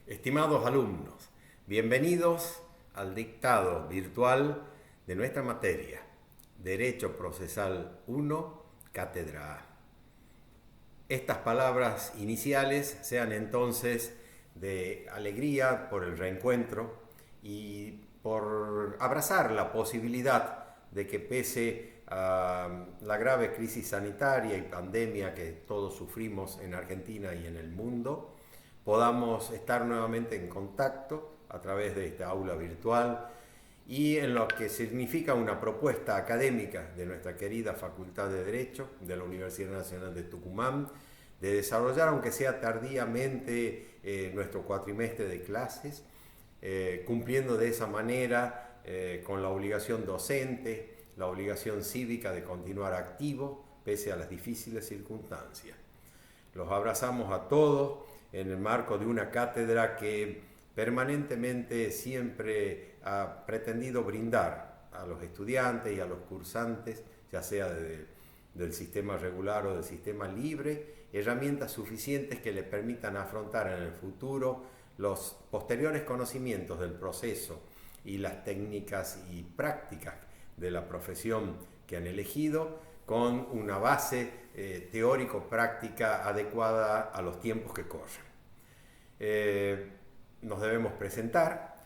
Estimados alumnos, bienvenidos al dictado virtual de nuestra materia, Derecho Procesal 1, Cátedra A. Estas palabras iniciales sean entonces de alegría por el reencuentro y por abrazar la posibilidad de que pese a la grave crisis sanitaria y pandemia que todos sufrimos en Argentina y en el mundo, podamos estar nuevamente en contacto a través de esta aula virtual y en lo que significa una propuesta académica de nuestra querida Facultad de Derecho de la Universidad Nacional de Tucumán, de desarrollar, aunque sea tardíamente, nuestro cuatrimestre de clases, cumpliendo de esa manera con la obligación docente, la obligación cívica de continuar activo pese a las difíciles circunstancias. Los abrazamos a todos en el marco de una cátedra que permanentemente siempre ha pretendido brindar a los estudiantes y a los cursantes, ya sea del sistema regular o del sistema libre, herramientas suficientes que le permitan afrontar en el futuro los posteriores conocimientos del proceso y las técnicas y prácticas de la profesión que han elegido, con una base teórico-práctica adecuada a los tiempos que corren. Nos debemos presentar.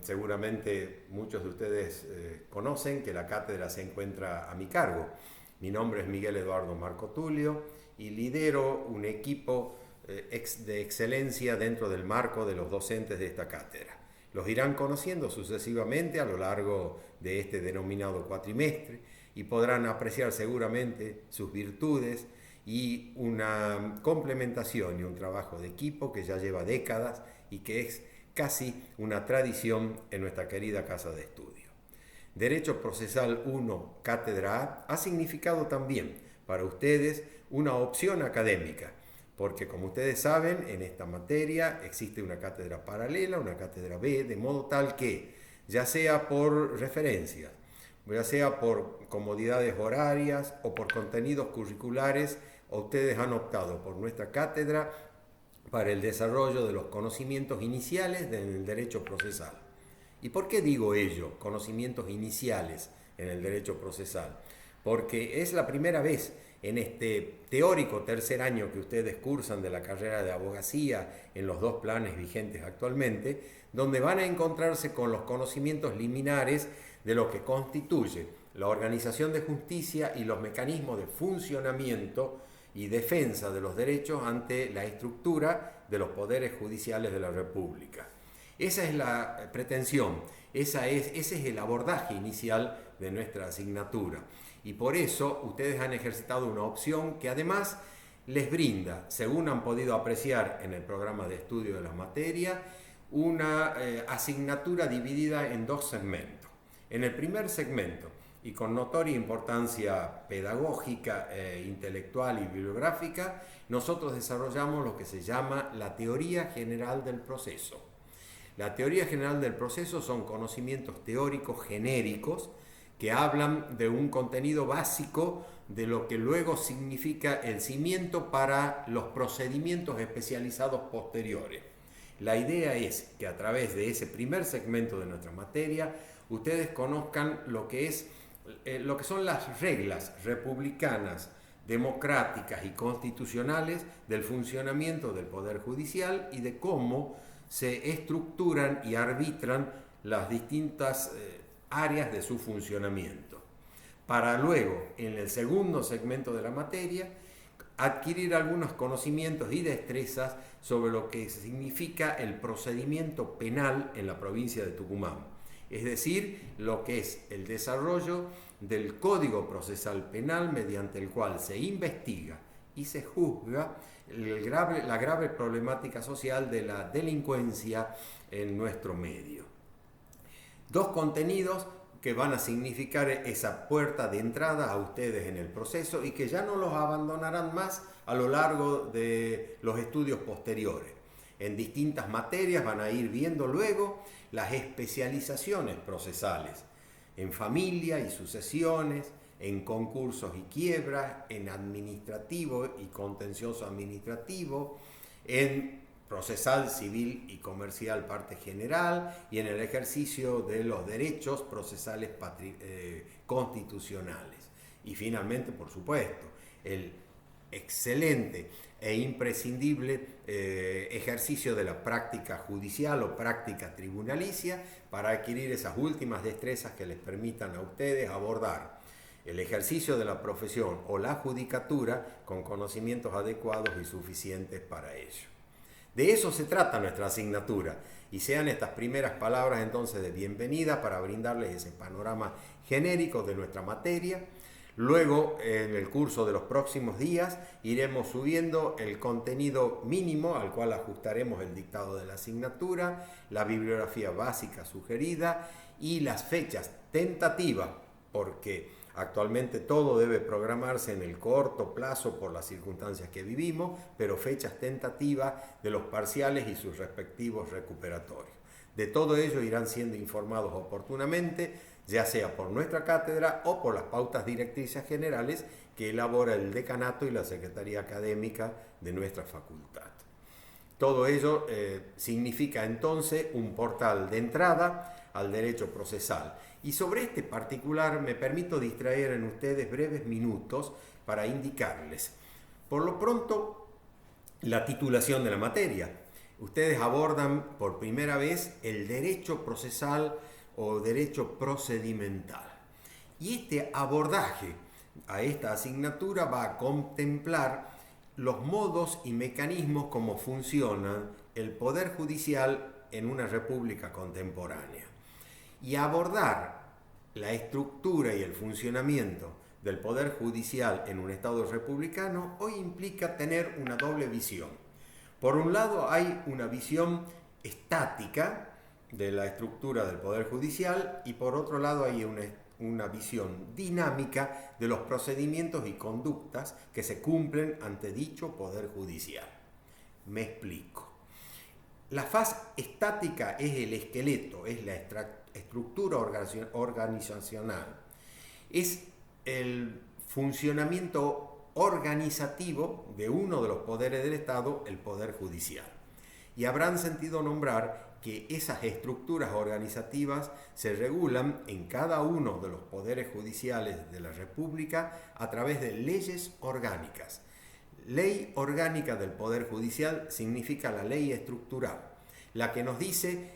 Seguramente muchos de ustedes conocen que la cátedra se encuentra a mi cargo. Mi nombre es Miguel Eduardo Marco Tulio y lidero un equipo de excelencia dentro del marco de los docentes de esta cátedra. Los irán conociendo sucesivamente a lo largo de este denominado cuatrimestre y podrán apreciar seguramente sus virtudes y una complementación y un trabajo de equipo que ya lleva décadas y que es casi una tradición en nuestra querida casa de estudio. Derecho Procesal 1, Cátedra A, ha significado también para ustedes una opción académica, porque como ustedes saben, en esta materia existe una cátedra paralela, una cátedra B, de modo tal que, ya sea por referencias, ya sea por comodidades horarias o por contenidos curriculares, ustedes han optado por nuestra cátedra para el desarrollo de los conocimientos iniciales del derecho procesal. ¿Y por qué digo ello, conocimientos iniciales en el derecho procesal? Porque es la primera vez en este teórico tercer año que ustedes cursan de la carrera de abogacía en los dos planes vigentes actualmente, donde van a encontrarse con los conocimientos liminares de lo que constituye la organización de justicia y los mecanismos de funcionamiento y defensa de los derechos ante la estructura de los poderes judiciales de la República. Esa es la pretensión, ese es el abordaje inicial de nuestra asignatura. Y por eso ustedes han ejercitado una opción que además les brinda, según han podido apreciar en el programa de estudio de la materia, una asignatura dividida en dos segmentos. En el primer segmento, y con notoria importancia pedagógica, intelectual y bibliográfica, nosotros desarrollamos lo que se llama la teoría general del proceso. La teoría general del proceso son conocimientos teóricos genéricos que hablan de un contenido básico de lo que luego significa el cimiento para los procedimientos especializados posteriores. La idea es que a través de ese primer segmento de nuestra materia, ustedes conozcan lo que son las reglas republicanas, democráticas y constitucionales del funcionamiento del Poder Judicial y de cómo se estructuran y arbitran las distintas áreas de su funcionamiento, para luego, en el segundo segmento de la materia, adquirir algunos conocimientos y destrezas sobre lo que significa el procedimiento penal en la provincia de Tucumán, es decir, lo que es el desarrollo del Código Procesal Penal mediante el cual se investiga y se juzga la grave problemática social de la delincuencia en nuestro medio. Dos contenidos que van a significar esa puerta de entrada a ustedes en el proceso y que ya no los abandonarán más a lo largo de los estudios posteriores. En distintas materias van a ir viendo luego las especializaciones procesales, en familia y sucesiones, en concursos y quiebras, en administrativo y contencioso administrativo, en procesal, civil y comercial, parte general, y en el ejercicio de los derechos procesales constitucionales. Y finalmente, por supuesto, el excelente e imprescindible ejercicio de la práctica judicial o práctica tribunalicia para adquirir esas últimas destrezas que les permitan a ustedes abordar el ejercicio de la profesión o la judicatura con conocimientos adecuados y suficientes para ello. De eso se trata nuestra asignatura, y sean estas primeras palabras entonces de bienvenida para brindarles ese panorama genérico de nuestra materia. Luego, en el curso de los próximos días, iremos subiendo el contenido mínimo al cual ajustaremos el dictado de la asignatura, la bibliografía básica sugerida y las fechas tentativas, porque actualmente todo debe programarse en el corto plazo por las circunstancias que vivimos, pero fechas tentativas de los parciales y sus respectivos recuperatorios. De todo ello irán siendo informados oportunamente, ya sea por nuestra cátedra o por las pautas directrices generales que elabora el decanato y la secretaría académica de nuestra facultad. Todo ello significa entonces un portal de entrada al derecho procesal. Y sobre este particular me permito distraer en ustedes breves minutos para indicarles, por lo pronto, la titulación de la materia. Ustedes abordan por primera vez el derecho procesal o derecho procedimental. Y este abordaje a esta asignatura va a contemplar los modos y mecanismos como funciona el Poder Judicial en una república contemporánea. Y abordar la estructura y el funcionamiento del Poder Judicial en un Estado republicano hoy implica tener una doble visión. Por un lado hay una visión estática de la estructura del Poder Judicial y por otro lado hay una visión dinámica de los procedimientos y conductas que se cumplen ante dicho Poder Judicial. Me explico. La faz estática es el esqueleto, es la estructura organizacional, es el funcionamiento organizativo de uno de los poderes del Estado, el Poder Judicial. Y habrán sentido nombrar que esas estructuras organizativas se regulan en cada uno de los poderes judiciales de la República a través de leyes orgánicas. Ley orgánica del Poder Judicial significa la ley estructural, la que nos dice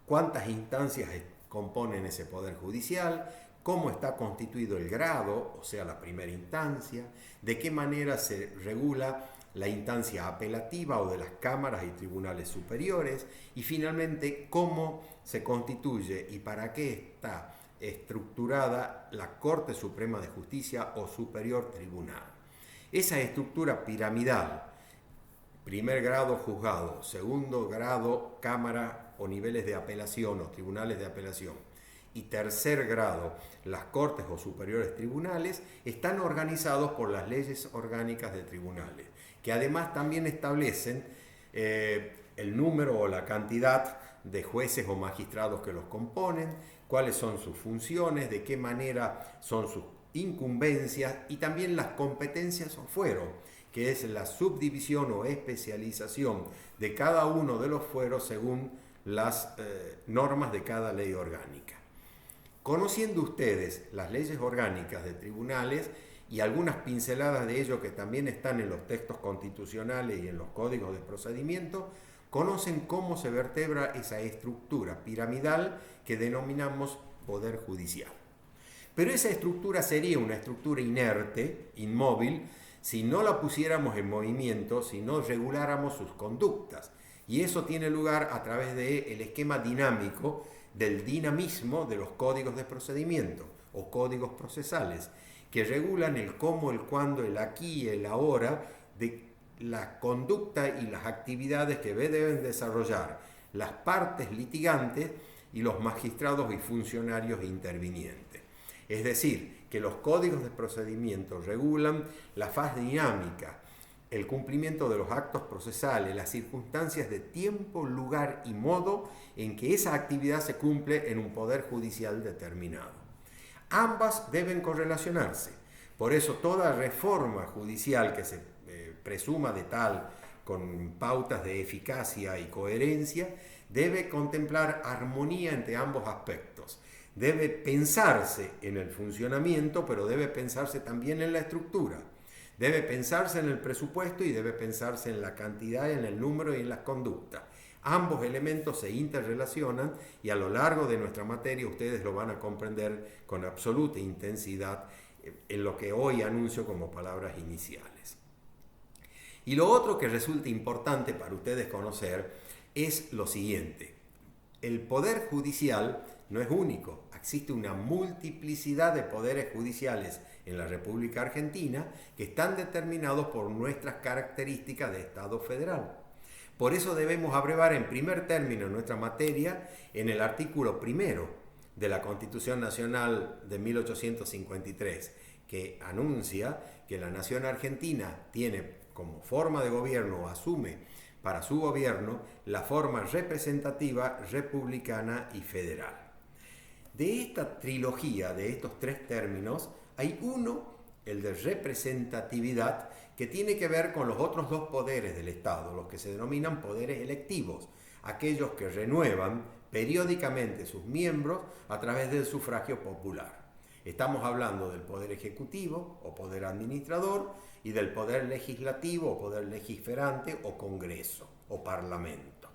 cuántas instancias componen ese Poder Judicial, cómo está constituido el grado, o sea, la primera instancia, de qué manera se regula la instancia apelativa o de las cámaras y tribunales superiores, y finalmente cómo se constituye y para qué está estructurada la Corte Suprema de Justicia o Superior Tribunal. Esa estructura piramidal, primer grado juzgado, segundo grado cámara o niveles de apelación o tribunales de apelación, y tercer grado las cortes o superiores tribunales, están organizados por las leyes orgánicas de tribunales, que además también establecen el número o la cantidad de jueces o magistrados que los componen, cuáles son sus funciones, de qué manera son sus incumbencias y también las competencias o fueros, que es la subdivisión o especialización de cada uno de los fueros según las normas de cada ley orgánica. Conociendo ustedes las leyes orgánicas de tribunales y algunas pinceladas de ello que también están en los textos constitucionales y en los códigos de procedimiento, conocen cómo se vertebra esa estructura piramidal que denominamos Poder Judicial. Pero esa estructura sería una estructura inerte, inmóvil, si no la pusiéramos en movimiento, si no reguláramos sus conductas. Y eso tiene lugar a través del esquema dinámico del dinamismo de los códigos de procedimiento o códigos procesales, que regulan el cómo, el cuándo, el aquí y el ahora de la conducta y las actividades que deben desarrollar las partes litigantes y los magistrados y funcionarios intervinientes. Es decir, que los códigos de procedimiento regulan la faz dinámica, el cumplimiento de los actos procesales, las circunstancias de tiempo, lugar y modo en que esa actividad se cumple en un poder judicial determinado. Ambas deben correlacionarse. Por eso toda reforma judicial que se presuma de tal con pautas de eficacia y coherencia, debe contemplar armonía entre ambos aspectos. Debe pensarse en el funcionamiento, pero debe pensarse también en la estructura. Debe pensarse en el presupuesto y debe pensarse en la cantidad, en el número y en las conductas. Ambos elementos se interrelacionan y a lo largo de nuestra materia ustedes lo van a comprender con absoluta intensidad en lo que hoy anuncio como palabras iniciales. Y lo otro que resulta importante para ustedes conocer es lo siguiente. El poder judicial no es único. Existe una multiplicidad de poderes judiciales en la República Argentina que están determinados por nuestras características de Estado federal. Por eso debemos abrevar en primer término nuestra materia en el artículo primero de la Constitución Nacional de 1853, que anuncia que la nación argentina tiene como forma de gobierno, asume para su gobierno la forma representativa, republicana y federal. De esta trilogía, de estos tres términos, hay uno, el de representatividad, que tiene que ver con los otros dos poderes del Estado, los que se denominan poderes electivos, aquellos que renuevan periódicamente sus miembros a través del sufragio popular. Estamos hablando del poder ejecutivo o poder administrador y del poder legislativo o poder legiferante o congreso o parlamento.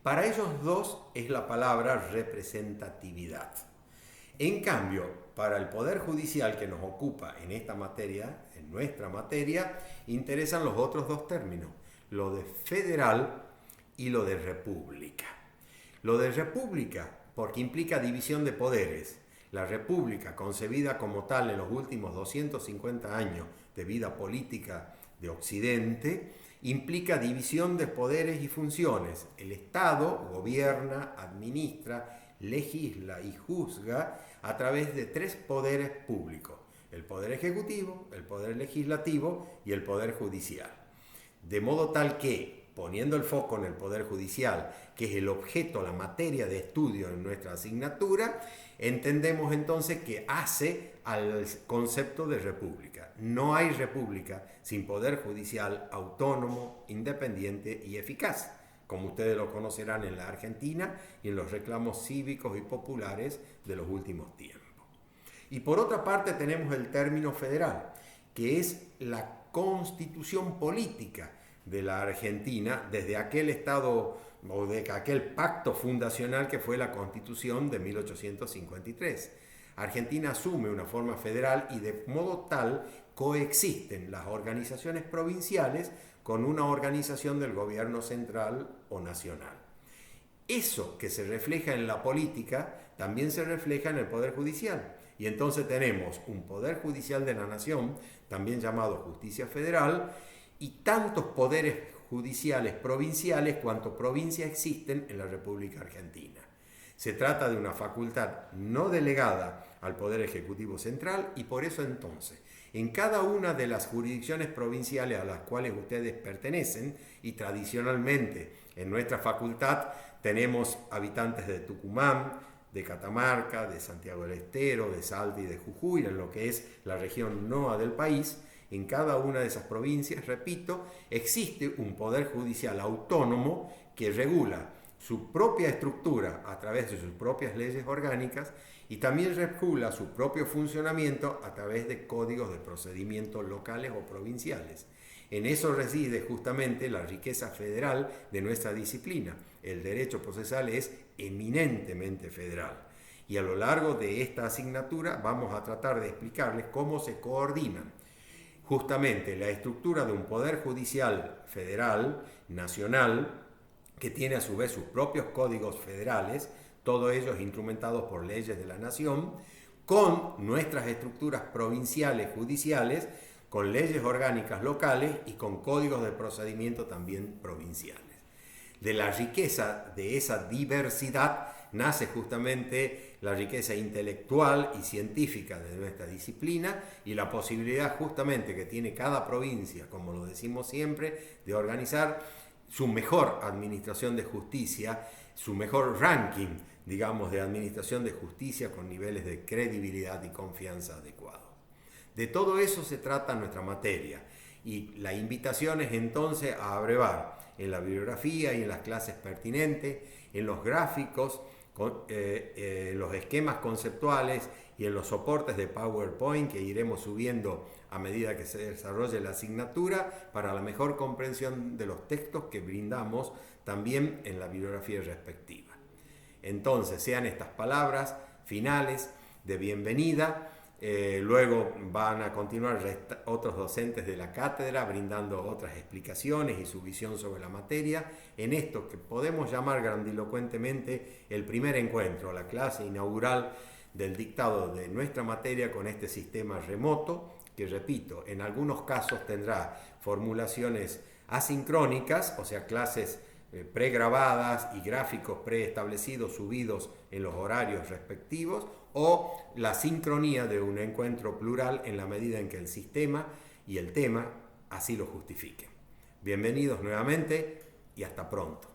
Para ellos dos es la palabra representatividad. En cambio, para el Poder Judicial que nos ocupa en esta materia, en nuestra materia, interesan los otros dos términos, lo de federal y lo de república. Lo de república, porque implica división de poderes. La república, concebida como tal en los últimos 250 años de vida política de Occidente, implica división de poderes y funciones. El Estado gobierna, administra, legisla y juzga a través de tres poderes públicos: el poder ejecutivo, el poder legislativo y el poder judicial. De modo tal que, poniendo el foco en el poder judicial, que es el objeto, la materia de estudio en nuestra asignatura, entendemos entonces que hace al concepto de república. No hay república sin poder judicial autónomo, independiente y eficaz, como ustedes lo conocerán en la Argentina y en los reclamos cívicos y populares de los últimos tiempos. Y por otra parte tenemos el término federal, que es la constitución política de la Argentina desde aquel Estado o de aquel pacto fundacional que fue la Constitución de 1853. Argentina asume una forma federal y de modo tal coexisten las organizaciones provinciales con una organización del gobierno central o nacional. Eso que se refleja en la política también se refleja en el Poder Judicial. Y entonces tenemos un Poder Judicial de la Nación, también llamado Justicia Federal, y tantos poderes judiciales provinciales cuanto provincias existen en la República Argentina. Se trata de una facultad no delegada al Poder Ejecutivo Central y por eso entonces, en cada una de las jurisdicciones provinciales a las cuales ustedes pertenecen, y tradicionalmente en nuestra facultad tenemos habitantes de Tucumán, de Catamarca, de Santiago del Estero, de Salta y de Jujuy, en lo que es la región NOA del país. En cada una de esas provincias, repito, existe un poder judicial autónomo que regula su propia estructura a través de sus propias leyes orgánicas y también regula su propio funcionamiento a través de códigos de procedimiento locales o provinciales. En eso reside justamente la riqueza federal de nuestra disciplina. El derecho procesal es eminentemente federal. Y a lo largo de esta asignatura vamos a tratar de explicarles cómo se coordinan justamente la estructura de un poder judicial federal, nacional, que tiene a su vez sus propios códigos federales, todos ellos instrumentados por leyes de la nación, con nuestras estructuras provinciales judiciales, con leyes orgánicas locales y con códigos de procedimiento también provinciales. De la riqueza de esa diversidad nace justamente la riqueza intelectual y científica de nuestra disciplina y la posibilidad justamente que tiene cada provincia, como lo decimos siempre, de organizar su mejor administración de justicia, su mejor ranking, digamos, de administración de justicia con niveles de credibilidad y confianza adecuados. De todo eso se trata nuestra materia, Y la invitación es entonces a abrevar en la bibliografía y en las clases pertinentes, en los gráficos, en los esquemas conceptuales y en los soportes de PowerPoint que iremos subiendo a medida que se desarrolle la asignatura para la mejor comprensión de los textos que brindamos también en la bibliografía respectiva. Entonces, sean estas palabras finales de bienvenida. Luego van a continuar otros docentes de la cátedra brindando otras explicaciones y su visión sobre la materia en esto que podemos llamar grandilocuentemente el primer encuentro, la clase inaugural del dictado de nuestra materia con este sistema remoto que, repito, en algunos casos tendrá formulaciones asincrónicas, o sea, clases pregrabadas y gráficos preestablecidos subidos en los horarios respectivos, o la sincronía de un encuentro plural en la medida en que el sistema y el tema así lo justifiquen. Bienvenidos nuevamente y hasta pronto.